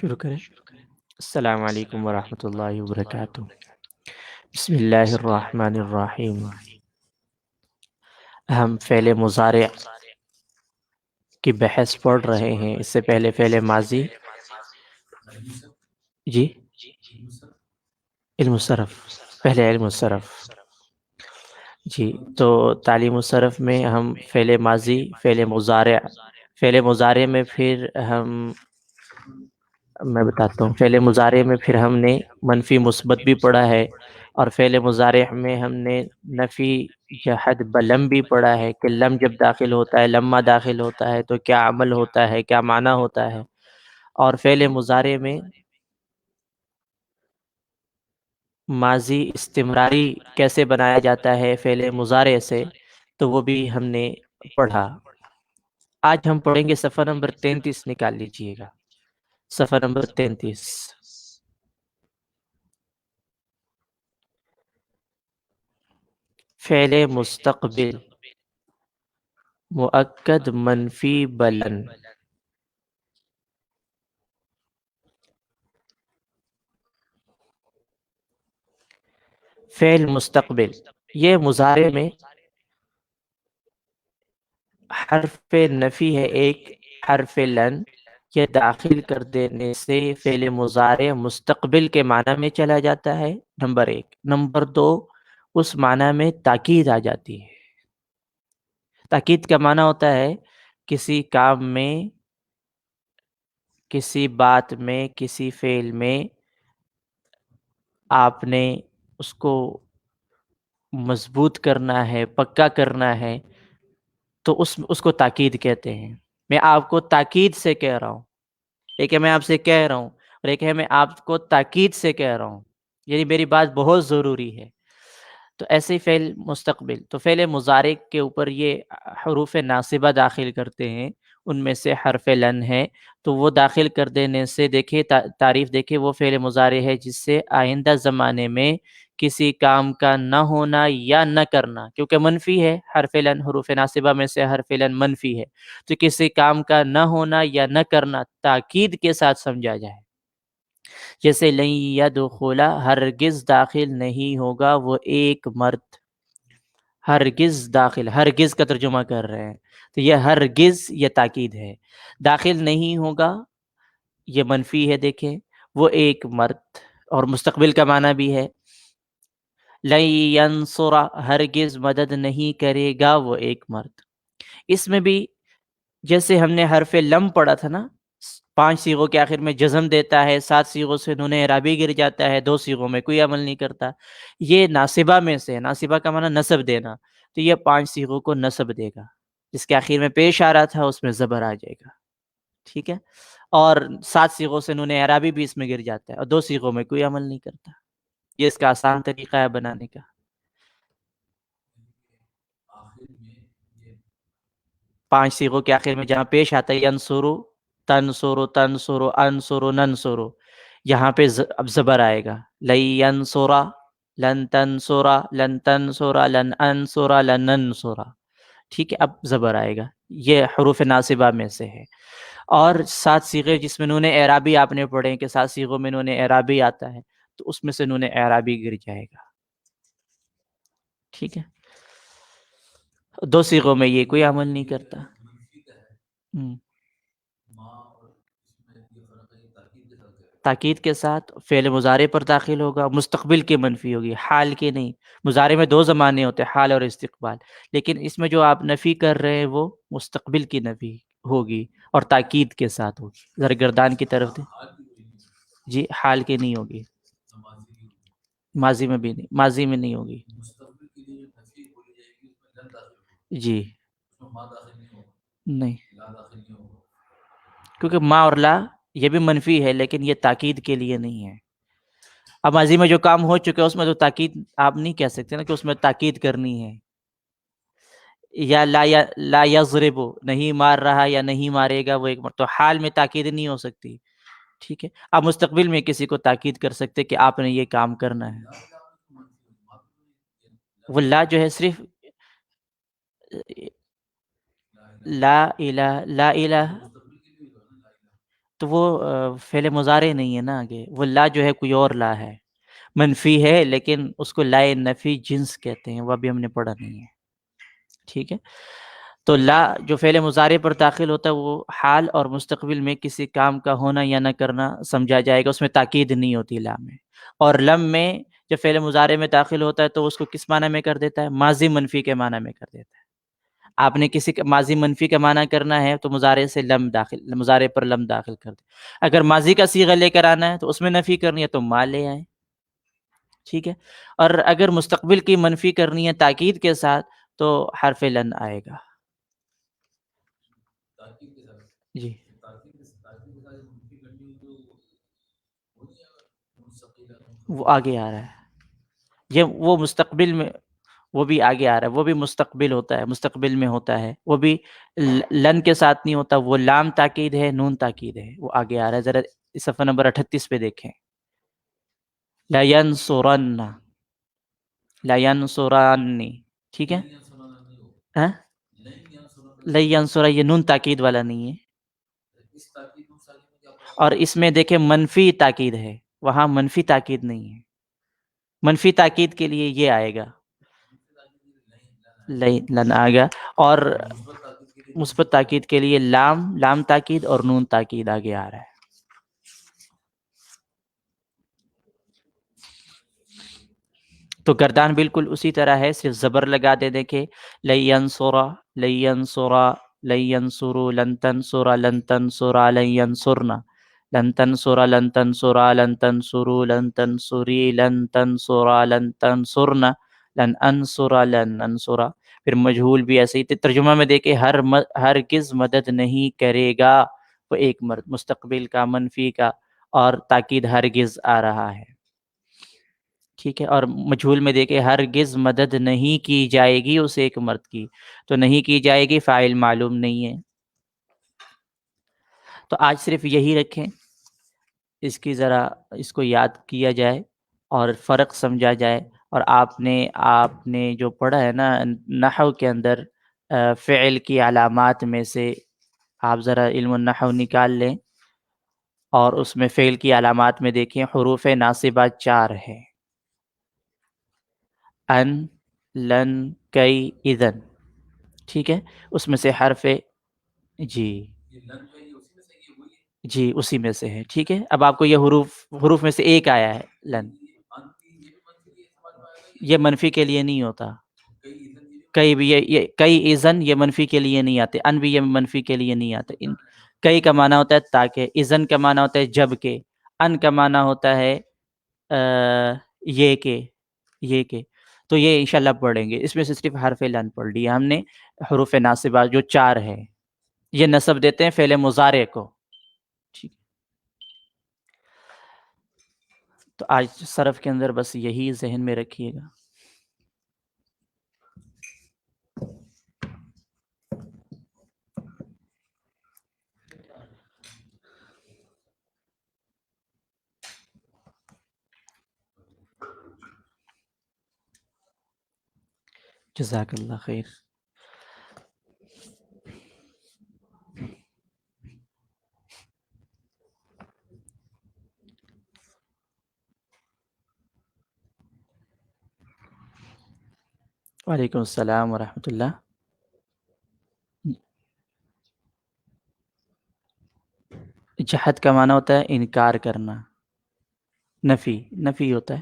شروع کریں۔ السلام علیکم ورحمۃ اللہ وبرکاتہ۔ بسم اللہ الرحمن الرحیم۔ ہم فعل مضارع کی بحث پڑھ رہے ہیں۔ اس سے پہلے فعل ماضی جی علم الصرف، پہلے علم الصرف جی، تو تعلیم الصرف میں ہم فعل ماضی، فعل مضارع میں پھر میں بتاتا ہوں، فعل مضارع میں پھر ہم نے منفی مثبت بھی پڑھا ہے، اور فعل مضارع میں ہم نے نفی جہد بلم بھی پڑھا ہے کہ لم جب داخل ہوتا ہے، لما داخل ہوتا ہے تو کیا عمل ہوتا ہے، کیا معنی ہوتا ہے، اور فعل مضارع میں ماضی استمراری کیسے بنایا جاتا ہے فعل مضارع سے، تو وہ بھی ہم نے پڑھا۔ آج ہم پڑھیں گے صفحہ نمبر 33، نکال لیجئے گا صفحہ نمبر 33۔ فعل مستقبل مؤکد منفی بلن، فعل مستقبل یہ مضارع میں حرف نفی ہے، ایک حرف لن، یہ داخل کر دینے سے فعل مضارع مستقبل کے معنی میں چلا جاتا ہے، نمبر ایک۔ نمبر دو، اس معنی میں تاکید آ جاتی ہے۔ تاکید کا معنی ہوتا ہے کسی کام میں، کسی بات میں، کسی فعل میں آپ نے اس کو مضبوط کرنا ہے، پکا کرنا ہے، تو اس کو تاکید کہتے ہیں۔ میں آپ کو تاکید سے کہہ رہا ہوں، ایک ہے میں آپ سے کہہ رہا ہوں، اور ایک ہے میں آپ کو تاکید سے کہہ رہا ہوں، یعنی میری بات بہت ضروری ہے۔ تو ایسے ہی فعل مستقبل، تو فعل مضارع کے اوپر یہ حروف ناصبہ داخل کرتے ہیں، ان میں سے حرف لن ہے، تو وہ داخل کر دینے سے دیکھیں تعریف دیکھیں، وہ فعل مضارع ہے جس سے آئندہ زمانے میں کسی کام کا نہ ہونا یا نہ کرنا، کیونکہ منفی ہے، حرف لن حروف ناصبہ میں سے حرف لن منفی ہے، تو کسی کام کا نہ ہونا یا نہ کرنا تاکید کے ساتھ سمجھا جائے۔ جیسے لن يدخل، ہرگز داخل نہیں ہوگا وہ ایک مرد، ہرگز داخل، ہرگز کا ترجمہ کر رہے ہیں، تو یہ ہرگز یہ تاکید ہے، داخل نہیں ہوگا یہ منفی ہے، دیکھیں وہ ایک مرد، اور مستقبل کا معنی بھی ہے لن ینصر، ہرگز مدد نہیں کرے گا وہ ایک مرد۔ اس میں بھی جیسے ہم نے حرف لم پڑھا تھا نا، 5 صیغوں کے آخر میں جزم دیتا ہے، 7 صیغوں سے نون اعرابی گر جاتا ہے، 2 صیغوں میں کوئی عمل نہیں کرتا، یہ ناصبہ میں سے ہے، ناصبہ کا معنی نصب دینا، تو یہ 5 صیغوں کو نصب دے گا، جس کے آخر میں پیش آ رہا تھا اس میں زبر آ جائے گا، ٹھیک ہے، اور 7 صیغوں سے نون اعرابی بھی اس میں گر جاتا ہے، اور 2 صیغوں میں کوئی عمل نہیں کرتا۔ یہ اس کا آسان طریقہ ہے بنانے کا۔ 5 صیغوں کے آخر میں جہاں پیش آتا ہے ینصرو، تنصرو، تنصرو، انصرو، ننصرو، یہاں پہ اب زبر آئے گا، لن ینصرا، لن تنصرا، لن تنصرا، لن انصرا، لن ننصرا، ٹھیک ہے، اب زبر آئے گا، یہ حروف ناصبہ میں سے ہے۔ اور 7 صیغے جس میں نون اعرابی آپ نے پڑھے کہ 7 صیغوں میں نون اعرابی آتا ہے، تو اس میں سے نون اعرابی گر جائے گا، ٹھیک ہے، 2 صیغوں میں یہ کوئی عمل نہیں کرتا۔ تاکید کے ساتھ فعل مضارع پر داخل ہوگا، مستقبل کی منفی ہوگی، حال کی نہیں۔ مضارع میں 2 زمانے ہوتے ہیں، حال اور استقبال، لیکن اس میں جو آپ نفی کر رہے ہیں وہ مستقبل کی نفی ہوگی اور تاکید کے ساتھ ہوگی۔ ذرا گردان کی طرف دیں جی، حال کی نہیں ہوگی، ماضی میں بھی نہیں، ماضی میں نہیں ہوگی جی، نہیں، کیونکہ ما اور لا یہ بھی منفی ہے، لیکن یہ تاکید کے لیے نہیں ہے۔ اب ماضی میں جو کام ہو چکے اس میں تو تاکید آپ نہیں کہہ سکتے نا کہ اس میں تاکید کرنی ہے، یا لا یضرب، نہیں مار رہا یا نہیں مارے گا وہ ایک تو حال میں تاکید نہیں ہو سکتی، ٹھیک ہے۔ آپ مستقبل میں کسی کو تاکید کر سکتے کہ آپ نے یہ کام کرنا ہے۔ وہ لا جو ہے صرف لا الہ، لا الہ، تو وہ فعل مضارع نہیں ہے نا، آگے وہ لا جو ہے کوئی اور لا ہے، منفی ہے، لیکن اس کو لائے نفی جنس کہتے ہیں، وہ ابھی ہم نے پڑھا نہیں ہے، ٹھیک ہے۔ تو لا جو فعل مضارع پر داخل ہوتا ہے وہ حال اور مستقبل میں کسی کام کا ہونا یا نہ کرنا سمجھا جائے گا، اس میں تاکید نہیں ہوتی لا میں۔ اور لم میں جب فعل مضارع میں داخل ہوتا ہے تو اس کو کس معنی میں کر دیتا ہے؟ ماضی منفی کے معنی میں کر دیتا ہے۔ آپ نے کسی کا ماضی منفی کا معنی کرنا ہے تو مضارع سے لم داخل، مضارع پر لم داخل کر دیں۔ اگر ماضی کا صیغہ لے کر آنا ہے تو اس میں نفی کرنی ہے تو ما لے آئیں، ٹھیک ہے۔ اور اگر مستقبل کی منفی کرنی ہے تاکید کے ساتھ تو حرف لن آئے گا، جی۔ وہ آگے آ رہا ہے، یہ وہ مستقبل میں، وہ بھی آگے آ رہا ہے، وہ بھی مستقبل ہوتا ہے، مستقبل میں ہوتا ہے، وہ بھی لن کے ساتھ نہیں ہوتا، وہ لام تاکید ہے، نون تاکید ہے، وہ آگے آ رہا ہے۔ ذرا صفحہ نمبر 38 پہ دیکھیں، لَيَنْصُرَنَّ، لَيَنْصُرَنِّ، ٹھیک ہے۔ ہاں؟ لَيَنْصُرَ، یہ نون تاکید والا نہیں ہے، اور اس میں دیکھیں منفی تاکید ہے، وہاں منفی تاکید نہیں ہے، منفی تاکید کے لیے یہ آئے گا لن آ گیا، اور مثبت تاکید کے لیے لام، لام تاکید اور نون تاکید آگے آ رہا ہے۔ تو گردان بالکل اسی طرح ہے، صرف زبر لگا دے، دیکھیں لَيَنْصُرَ، لَيَنْصُرَ، لَيَنْصُرُ، لَن تَنْصُرَ، لَن تَنْصُرَ، لَن يَنْصُرْنَ، لَن تَنْصُرَ، لَن تَنْصُرَ، لَن تَنْصُرُوا، لَن تَنْصُرِي، لَن تَنْصُرَ، لَن تَنْصُرْنَ، لَن أَنْصُرَ، لَن أَنْصُرَ۔ پھر مجہول بھی ایسے ہی ترجمہ میں دیکھیں، ہرگز مدد نہیں کرے گا، وہ ایک مرد، مستقبل کا، منفی کا، اور تاکید ہرگز آ رہا ہے، ٹھیک ہے۔ اور مجہول میں دیکھیں ہرگز مدد نہیں کی جائے گی اس ایک مرد کی، تو نہیں کی جائے گی فاعل معلوم نہیں ہے۔ تو آج صرف یہی رکھیں، اس کی ذرا اس کو یاد کیا جائے اور فرق سمجھا جائے۔ اور آپ نے جو پڑھا ہے نا نحو کے اندر، فعل کی علامات میں سے آپ ذرا علم النحو نکال لیں، اور اس میں فعل کی علامات میں دیکھیں حروف ناصبہ 4 ہے، ان، لن، کئی، اذن، ٹھیک ہے۔ اس میں سے حرف، جی جی اسی میں سے ہے، ٹھیک ہے۔ اب آپ کو یہ حروف میں سے ایک آیا ہے لن، یہ منفی کے لیے نہیں ہوتا، کئی بھی یہ کئی اذن یہ منفی کے لیے نہیں آتے، ان بھی یہ منفی کے لیے نہیں آتے۔ کئی کا معنی ہوتا ہے تاکہ، اذن کا معنی ہوتا ہے جب کے، ان کا معنی ہوتا ہے یہ کہ، تو یہ انشاءاللہ پڑھیں گے۔ اس میں سے صرف حرف لن پڑھ لیا ہم نے، حروف ناصبہ جو 4 ہے، یہ نصب دیتے ہیں فعل مضارع کو، ٹھیک۔ تو آج صرف کے اندر بس یہی ذہن میں رکھیے گا۔ جزاک اللہ خیر۔ وعلیکم السلام ورحمۃ اللہ۔ جحد کا معنی ہوتا ہے انکار کرنا، نفی ہوتا ہے،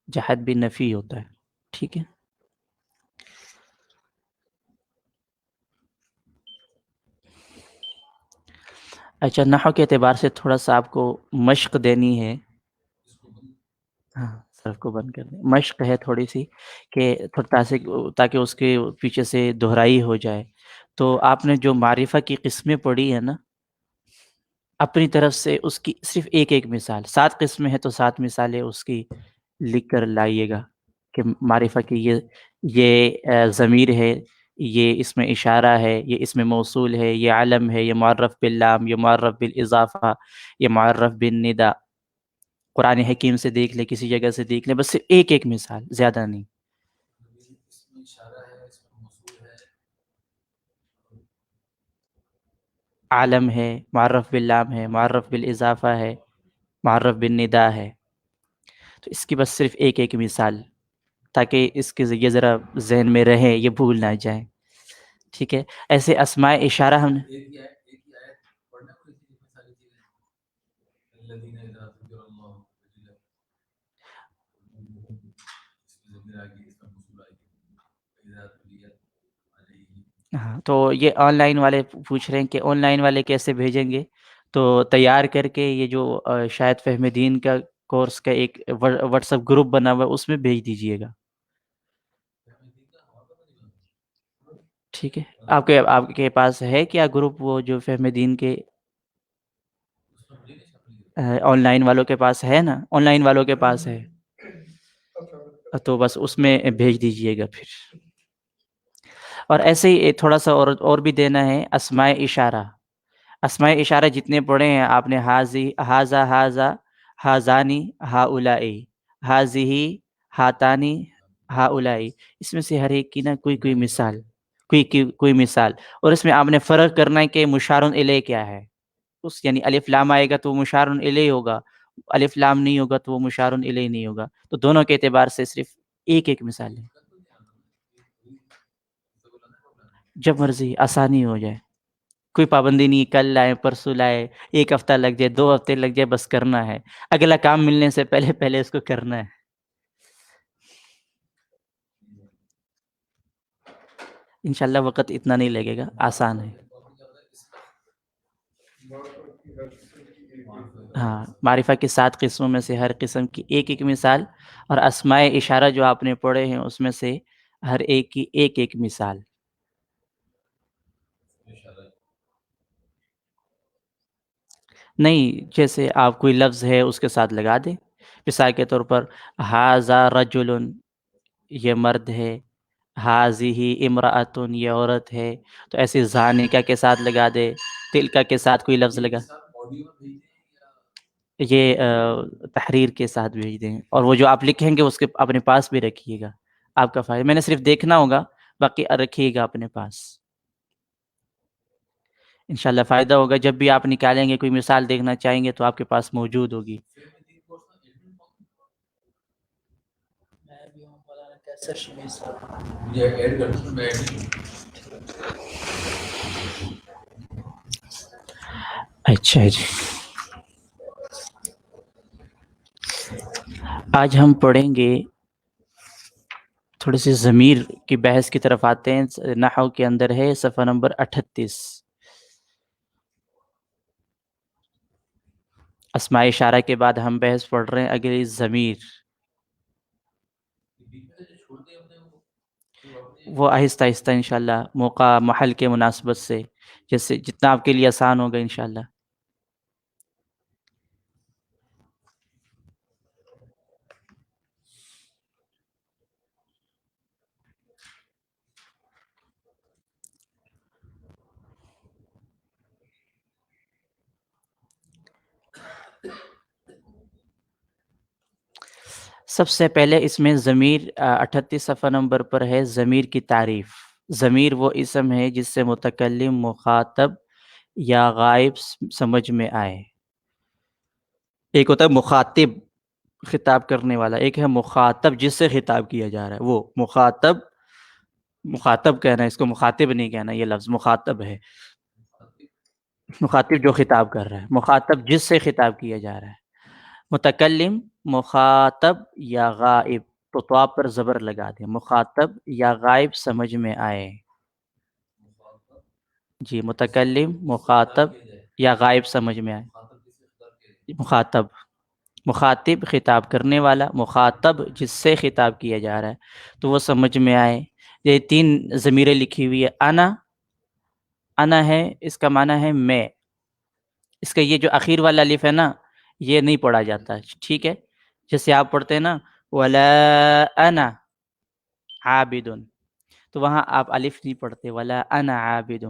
جحد بھی نفی ہوتا ہے، ٹھیک ہے۔ اچھا، نحو کے اعتبار سے تھوڑا سا آپ کو مشق دینی ہے، ہاں صرف کو بند کر دیں، مشق ہے تھوڑی سی، کہ تاکہ اس کے پیچھے سے دہرائی ہو جائے۔ تو آپ نے جو معرفہ کی قسمیں پڑھی ہیں نا، اپنی طرف سے اس کی صرف ایک مثال، 7 قسمیں ہیں تو 7 مثالیں اس کی لکھ کر لائیے گا، کہ معرفہ کی یہ ضمیر ہے، یہ اسم اشارہ ہے، یہ اسم موصول ہے، یہ علم ہے، یہ معرف باللام، یہ معرف بالاضافہ، یہ معرف بالندا۔ قرآن حکیم سے دیکھ لیں، کسی جگہ سے دیکھ لیں، بس صرف ایک مثال، زیادہ نہیں۔ عالم ہے، معرف باللام ہے، معرف بالاضافہ ہے، معرف بالندا ہے. تو اس کی بس صرف ایک مثال، تاکہ اس کے ذریعے ذرا ذہن میں رہے، یہ بھول نہ جائیں. ٹھیک ہے. ایسے اسماء اشارہ ہم نے ہاں، تو یہ آن لائن والے پوچھ رہے ہیں کہ آن لائن والے کیسے بھیجیں گے. تو تیار کر کے یہ جو شاید فہم دین کا کورس کا ایک واٹس ایپ گروپ بنا ہوا ہے، اس میں بھیج دیجئے گا. ٹھیک ہے. آپ کے پاس ہے کیا گروپ، وہ جو فہم دین کے آن لائن والوں کے پاس ہے نا؟ آن لائن والوں کے پاس ہے تو بس اس میں بھیج دیجئے گا پھر. اور ایسے ہی تھوڑا سا اور بھی دینا ہے. اسماء اشارہ، اسماء اشارہ جتنے پڑھے ہیں آپ نے، حاضی، حاذا، حاذا، حاذانی، ہاؤلائی، حاذیہی، ہاتانی، ہاؤلائی، اس میں سے ہر ایک کی نا کوئی مثال، کوئی مثال. اور اس میں آپ نے فرق کرنا ہے کہ مشار الیہ کیا ہے. اس یعنی الف لام آئے گا تو وہ مشار الیہ ہوگا، الف لام نہیں ہوگا تو وہ مشار الیہ نہیں ہوگا. تو دونوں کے اعتبار سے صرف ایک مثال ہے. جب مرضی، آسانی ہو جائے، کوئی پابندی نہیں. کل لائے، پرسوں لائے، ایک ہفتہ لگ جائے، 2 ہفتے لگ جائے، بس کرنا ہے. اگلا کام ملنے سے پہلے اس کو کرنا ہے. انشاءاللہ وقت اتنا نہیں لگے گا، آسان ہے. ہاں، معرفہ کے 7 قسموں میں سے ہر قسم کی ایک مثال، اور اسماء اشارہ جو آپ نے پڑھے ہیں اس میں سے ہر ایک کی ایک مثال. نہیں، جیسے آپ کوئی لفظ ہے اس کے ساتھ لگا دیں. مثال کے طور پر ھذا رجل، یہ مرد ہے. ھذہ امرأۃ، یہ عورت ہے. تو ایسے ذالک کے ساتھ لگا دے، تلک کے ساتھ کوئی لفظ لگا. یہ تحریر کے ساتھ بھیج دیں. اور وہ جو آپ لکھیں گے اس کے اپنے پاس بھی رکھیے گا. آپ کا فائدہ، میں نے صرف دیکھنا ہوگا، باقی رکھیے گا اپنے پاس. انشاءاللہ فائدہ ہوگا. جب بھی آپ نکالیں گے، کوئی مثال دیکھنا چاہیں گے تو آپ کے پاس موجود ہوگی. اچھا جی. آج ہم پڑھیں گے تھوڑی سی ضمیر کی بحث کی طرف آتے ہیں. نحو کے اندر ہے صفحہ نمبر 38. اسماء اشارہ کے بعد ہم بحث پڑھ رہے ہیں اگلی ضمیر. وہ آہستہ آہستہ انشاءاللہ موقع محل کے مناسبت سے، جیسے جتنا آپ کے لیے آسان ہوگا انشاءاللہ. سب سے پہلے اس میں ضمیر 38 صفحہ نمبر پر ہے ضمیر کی تعریف. ضمیر وہ اسم ہے جس سے متکلم، مخاطب یا غائب سمجھ میں آئے. ایک ہوتا ہے مخاطب، خطاب کرنے والا. ایک ہے مخاطب، جس سے خطاب کیا جا رہا ہے. وہ مخاطب کہنا ہے، اس کو مخاطب نہیں کہنا. یہ لفظ مخاطب ہے. مخاطب جو خطاب کر رہا ہے، مخاطب جس سے خطاب کیا جا رہا ہے. متکلم، مخاطب یا غائب. تو طا پر زبر لگا دیں. مخاطب یا غائب سمجھ میں آئے. جی، متکلم، مخاطب یا غائب سمجھ میں آئے. مخاطب، مخاطب خطاب کرنے والا، مخاطب جس سے خطاب کیا جا رہا ہے تو وہ سمجھ میں آئے. یہ 3 ضمیریں لکھی ہوئی ہے. انا ہے، اس کا معنی ہے میں. اس کا یہ جو اخیر والا الف ہے نا، یہ نہیں پڑھا جاتا. ٹھیک ہے. جیسے آپ پڑھتے ہیں نا ولا انا عابد، تو وہاں آپ الف نہیں پڑھتے. ولا انا عابد،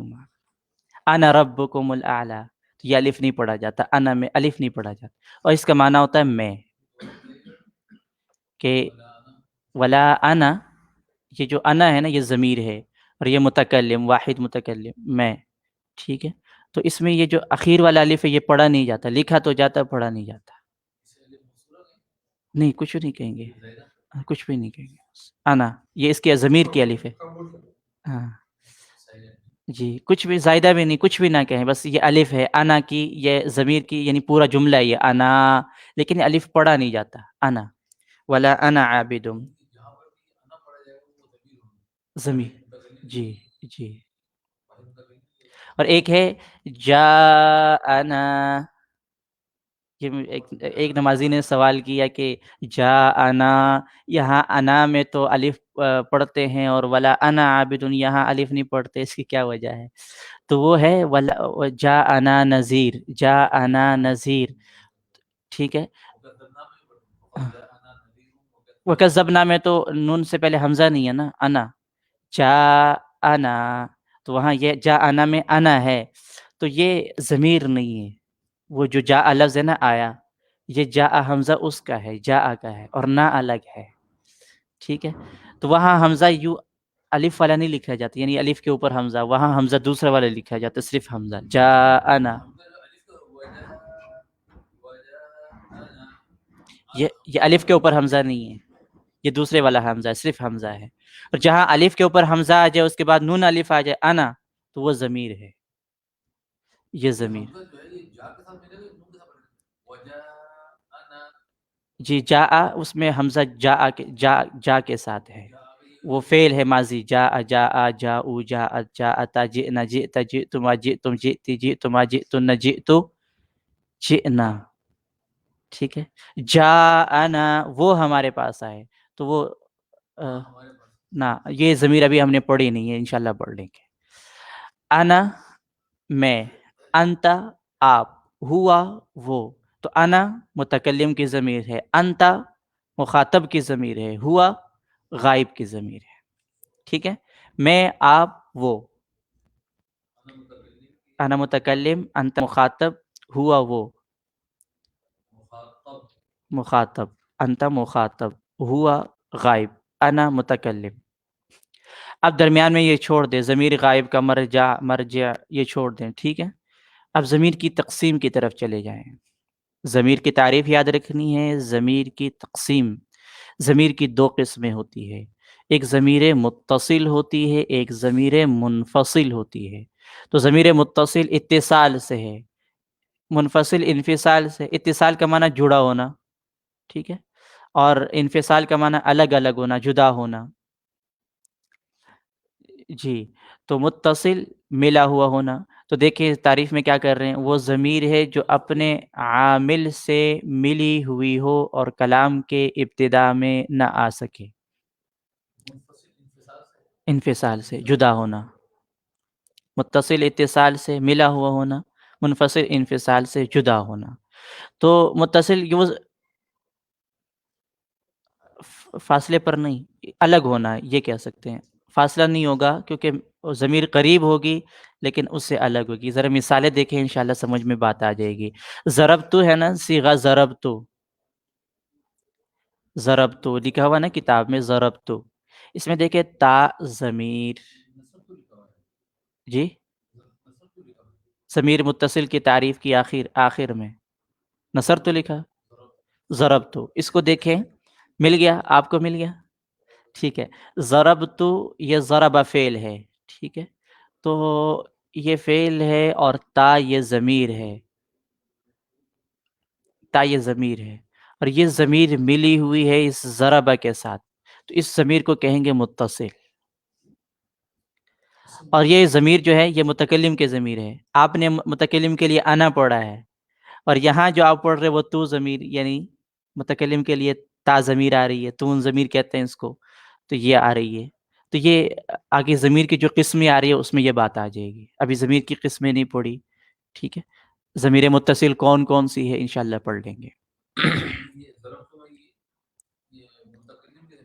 انا ربکم الاعلی، تو یہ الف نہیں پڑھا جاتا. انا میں الف نہیں پڑھا جاتا. اور اس کا معنی ہوتا ہے میں. کہ ولا انا، یہ جو انا ہے نا، یہ ضمیر ہے، اور یہ متکلم، واحد متکلم، میں. ٹھیک ہے. تو اس میں یہ جو اخیر والا الف ہے یہ پڑھا نہیں جاتا، لکھا تو جاتا پڑھا نہیں جاتا. نہیں کچھ نہیں کہیں گے، کچھ بھی نہیں کہیں گے. انا یہ اس کی ضمیر کی الف ہے. ہاں جی کچھ بھی زائدہ بھی نہیں، کچھ بھی نہ کہیں، بس یہ الف ہے انا کی، یہ ضمیر کی یعنی پورا جملہ ہے یہ انا، لیکن الف پڑھا نہیں جاتا. انا ولا انا عابد ضمیر. جی جی. اور ایک ہے جاءنا، یہ ایک نمازی نے سوال کیا کہ جاءنا، یہاں انا میں تو الف پڑھتے ہیں اور ولا انا عابد یہاں الف نہیں پڑھتے، اس کی کیا وجہ ہے؟ تو وہ ہے جاءنا نذیر، جاءنا نذیر. ٹھیک ہے. وکذبنا میں تو نون سے پہلے حمزہ نہیں ہے نا، انا جاءنا، تو وہاں یہ جاءنا میں انا ہے، تو یہ ضمیر نہیں ہے. وہ جو جاء لفظ ہے نا آیا، یہ جاء حمزہ اس کا ہے، جاء کا ہے اور نہ الگ ہے. ٹھیک ہے. تو وہاں حمزہ یوں الف والا نہیں لکھا جاتا، یعنی الف کے اوپر حمزہ، وہاں حمزہ دوسرا والا لکھا جاتا، صرف حمزہ جاءنا. یہ الف کے اوپر حمزہ نہیں ہے، یہ دوسرے والا حمزہ ہے، صرف حمزہ ہے. اور جہاں الف کے اوپر حمزہ آ جائے اس کے بعد نون الف آ جائے انا، تو وہ ضمیر ہے. یہ ضمیر جی جا اس میں حمزہ جا کے ساتھ ہے، وہ فعل ہے ماضی، جا جاؤ جاءتا جئنا جئت جئتما جئتم جئتی جئتما جئتن جئتو جئنا. ٹھیک ہے. جاءنا وہ ہمارے پاس آئے، تو وہ نہ یہ ضمیر ابھی ہم نے پڑھی نہیں ہے، انشاءاللہ پڑھ لیں گے. انا میں، انتا آپ، ہوا وہ. تو انا متکلم کی ضمیر ہے، انتا مخاطب کی ضمیر ہے، ہوا غائب کی ضمیر ہے. ٹھیک ہے. میں آپ وہ، انا متکلم، انت مخاطب، ہوا وہ مخاطب، انت مخاطب، ہوا غائب، انا متکلم. اب درمیان میں یہ چھوڑ دیں، ضمیر غائب کا مرجع یہ چھوڑ دیں. ٹھیک ہے. اب ضمیر کی تقسیم کی طرف چلے جائیں. ضمیر کی تعریف یاد رکھنی ہے. ضمیر کی تقسیم، ضمیر کی دو قسمیں ہوتی ہے، ایک ضمیر متصل ہوتی ہے، ایک ضمیر منفصل ہوتی ہے. تو ضمیر متصل اتصال سے ہے، منفصل انفصال سے. اتصال کا معنی جڑا ہونا، ٹھیک ہے، اور انفصال کا معنی الگ الگ ہونا، جدا ہونا. جی. تو متصل ملا ہوا ہونا. تو دیکھیں تعریف میں کیا کر رہے ہیں، وہ ضمیر ہے جو اپنے عامل سے ملی ہوئی ہو اور کلام کے ابتدا میں نہ آ سکے. انفصال سے جدا ہونا، متصل اتصال سے ملا ہوا ہونا، منفصل انفصال سے جدا ہونا. تو متصل فاصلے پر نہیں، الگ ہونا یہ کہہ سکتے ہیں. فاصلہ نہیں ہوگا کیونکہ ضمیر قریب ہوگی لیکن اس سے الگ ہوگی. ذرا مثالیں دیکھیں انشاءاللہ سمجھ میں بات آ جائے گی. ضربتو ہے نا، صیغہ ضربتو، ضربتو لکھا ہوا نا کتاب میں، ضربتو. اس میں دیکھیں تا ضمیر، جی ضمیر متصل کی تعریف کی آخر میں نصر تو لکھا، ضربتو. اس کو دیکھیں، مل گیا آپ کو، مل گیا. ٹھیک ہے. ضربتو یہ ضرب فعل ہے، ٹھیک ہے. تو یہ فعل ہے اور تا یہ ضمیر ہے، تا یہ ضمیر ہے، اور یہ ضمیر ملی ہوئی ہے اس ضربہ کے ساتھ، تو اس ضمیر کو کہیں گے متصل. اور یہ ضمیر جو ہے یہ متکلم کے ضمیر ہے. آپ نے متکلم کے لیے انا پڑھا ہے، اور یہاں جو آپ پڑھ رہے وہ تو ضمیر، یعنی متکلم کے لیے تا ضمیر آ رہی ہے، تون ضمیر کہتے ہیں اس کو، تو یہ آ رہی ہے. تو یہ آگے ضمیر کی جو قسمیں آ رہی ہے اس میں یہ بات آ جائے گی. ابھی ضمیر کی قسمیں نہیں پڑھی، ٹھیک ہے. ضمیر متصل کون کون سی ہے انشاءاللہ پڑھ لیں گے.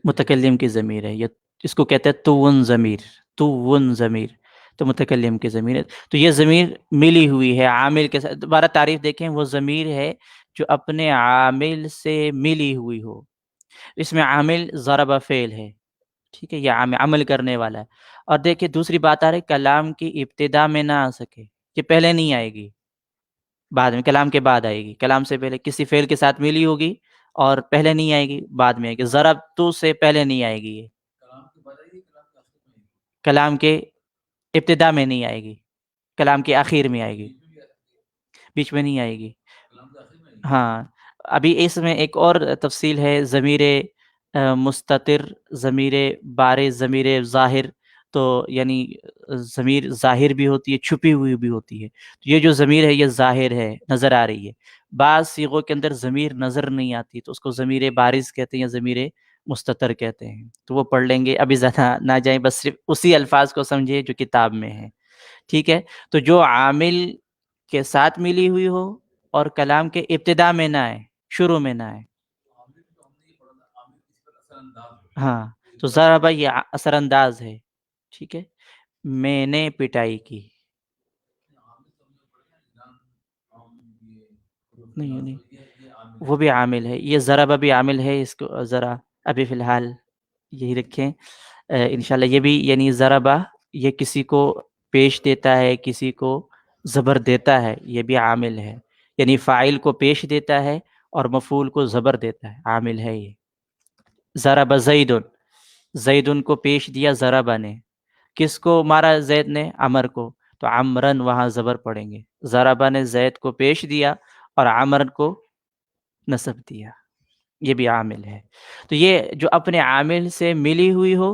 متکلم کی ضمیر ہے یہ، اس کو کہتے ہیں تون ضمیر، تون ضمیر، تو متکلم کی ضمیر ہے. تو یہ ضمیر ملی ہوئی ہے عامل کے ساتھ. دوبارہ تعریف دیکھیں، وہ ضمیر ہے جو اپنے عامل سے ملی ہوئی ہو. اس میں عامل ضرب فعل ہے، ٹھیک ہے، یہ عمل کرنے والا ہے. اور دیکھیں دوسری بات آ رہی، کلام کی ابتدا میں نہ آ سکے. یہ پہلے نہیں آئے گی، بعد میں، کلام کے بعد آئے گی. کلام سے پہلے کسی فعل کے ساتھ ملی ہوگی اور پہلے نہیں آئے گی، بعد میں آئے گی. ضربت سے پہلے نہیں آئے گی، یہ کلام کے ابتدا میں نہیں آئے گی، کلام کے آخر میں آئے گی، بیچ میں نہیں آئے گی. ہاں، ابھی اس میں ایک اور تفصیل ہے، ضمیر مستتر، ضمیر بارز، ضمیر ظاہر. تو یعنی ضمیر ظاہر بھی ہوتی ہے، چھپی ہوئی بھی ہوتی ہے. تو یہ جو ضمیر ہے یہ ظاہر ہے، نظر آ رہی ہے. بعض صیغوں کے اندر ضمیر نظر نہیں آتی تو اس کو ضمیر بارز کہتے ہیں یا ضمیر مستتر کہتے ہیں. تو وہ پڑھ لیں گے، ابھی زیادہ نہ جائیں، بس صرف اسی الفاظ کو سمجھے جو کتاب میں ہیں. ٹھیک ہے. تو جو عامل کے ساتھ ملی ہوئی ہو اور کلام کے ابتدا میں نہ آئے، شروع میں نہ آئے. ہاں، تو ضربہ یہ اثر انداز ہے. ٹھیک ہے. میں نے پٹائی کی، نہیں نہیں، وہ بھی عامل ہے. یہ ضربہ بھی عامل ہے، اس کو ذرا ابھی فی الحال یہی رکھیں. انشاءاللہ یہ بھی یعنی ضربہ، یہ کسی کو پیش دیتا ہے، کسی کو زبر دیتا ہے، یہ بھی عامل ہے. یعنی فاعل کو پیش دیتا ہے اور مفعول کو زبر دیتا ہے، عامل ہے یہ. ضرب زید، زید کو پیش دیا ضربہ نے. کس کو مارا زید نے؟ عمر کو، تو عمرن وہاں زبر پڑیں گے. ضربہ نے زید کو پیش دیا اور عمر کو نصب دیا، یہ بھی عامل ہے. تو یہ جو اپنے عامل سے ملی ہوئی ہو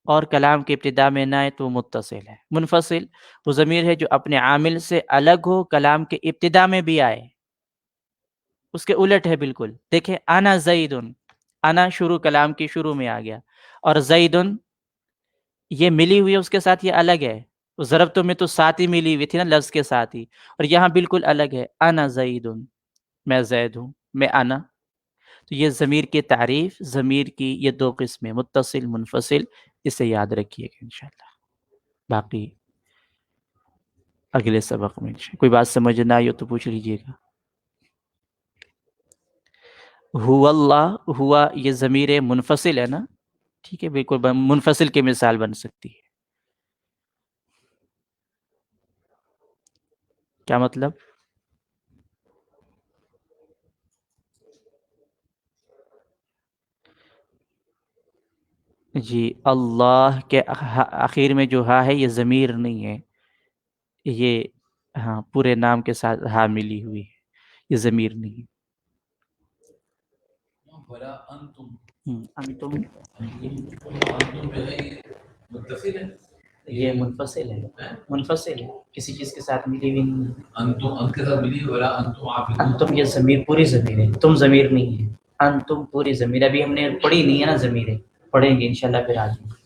اور کلام کے ابتدا میں نہ آئے تو متصل ہے. منفصل وہ ضمیر ہے جو اپنے عامل سے الگ ہو، کلام کے ابتدا میں بھی آئے. اس کے الٹ ہے بالکل. دیکھیں، انا زیدن، انا شروع، کلام کی شروع میں آ گیا، اور زیدن یہ ملی ہوئی ہے، اس کے ساتھ یہ الگ ہے. ضربتوں میں تو ساتھ ہی ملی ہوئی تھی نا، لفظ کے ساتھ ہی، اور یہاں بالکل الگ ہے. انا زیدن، میں زید ہوں، میں انا. تو یہ ضمیر کی تعریف، ضمیر کی یہ دو قسمیں، متصل، منفصل، اسے یاد رکھیے گا انشاءاللہ. باقی اگلے سبق میں کوئی بات سمجھ نہ آئی ہو تو پوچھ لیجیے گا. ہوا اللہ، ہوا یہ ضمیر منفصل ہے نا. ٹھیک ہے، بالکل منفصل کی مثال بن سکتی ہے. کیا مطلب؟ جی، اللہ کے آخر میں جو ہا ہے یہ ضمیر نہیں ہے، یہ ہاں پورے نام کے ساتھ ہا ملی ہوئی ہے، یہ ضمیر نہیں ہے. انتم یہ منفصل ہے، منفصل ہے، کسی چیز کے ساتھ ملی ہوئی نہیں ہے. انتم کے ساتھ ملی ہوئی، انتم یہ ضمیر پوری ضمیر ہے، تم ضمیر نہیں ہے. انتم پوری ضمیر، ابھی ہم نے پڑھی نہیں ہے نا ضمیریں، پڑھیں گے انشاءاللہ پھر آگے.